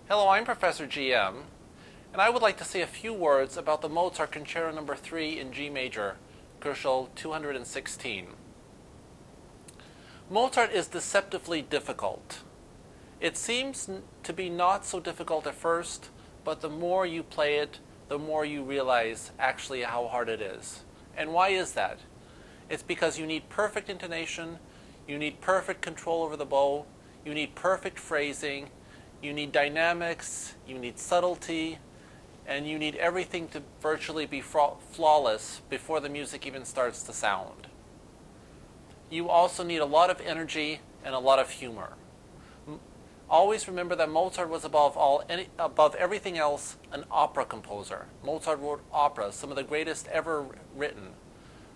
Hello, I'm Professor GM, and I would like to say a few words about the Mozart Concerto No. 3 in G major, Concerto 216. Mozart is deceptively difficult. It seems to be not so difficult at first, but the more you play it, the more you realize actually how hard it is. And why is that? It's because you need perfect intonation, you need perfect control over the bow, you need perfect phrasing, you need dynamics, you need subtlety, and you need everything to virtually be flawless before the music even starts to sound. You also need a lot of energy and a lot of humor. Always remember that Mozart was above everything else an opera composer. Mozart wrote operas, some of the greatest ever written.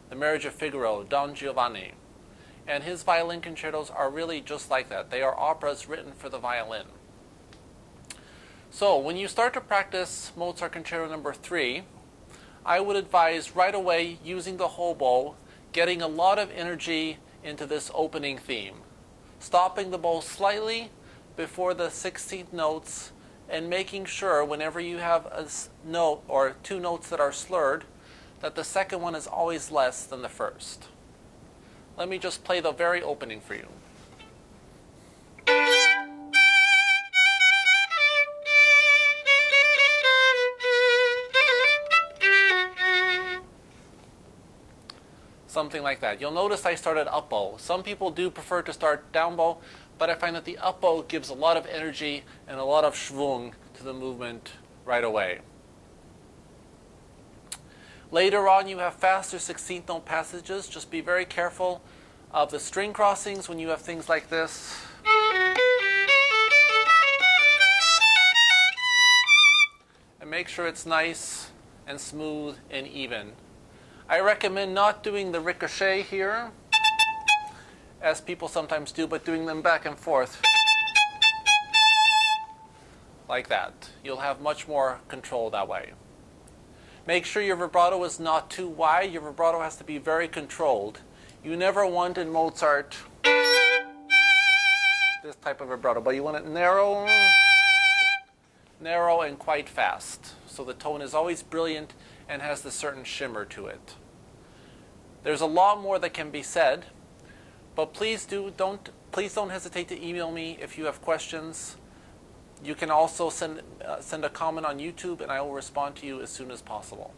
The Marriage of Figaro, Don Giovanni. And his violin concertos are really just like that. They are operas written for the violin. So when you start to practice Mozart Concerto No. 3, I would advise right away using the whole bow, getting a lot of energy into this opening theme. Stopping the bow slightly before the 16th notes and making sure whenever you have a note or two notes that are slurred that the second one is always less than the first. Let me just play the very opening for you. Something like that. You'll notice I started up bow. Some people do prefer to start down bow, but I find that the up bow gives a lot of energy and a lot of schwung to the movement right away. Later on, you have faster 16th note passages. Just be very careful of the string crossings when you have things like this. And make sure it's nice and smooth and even. I recommend not doing the ricochet here, as people sometimes do, but doing them back and forth like that. You'll have much more control that way. Make sure your vibrato is not too wide. Your vibrato has to be very controlled. You never want in Mozart this type of vibrato, but you want it narrow and quite fast. So the tone is always brilliant and has this certain shimmer to it. There's a lot more that can be said, but please don't hesitate to email me if you have questions. You can also send a comment on YouTube, and I will respond to you as soon as possible.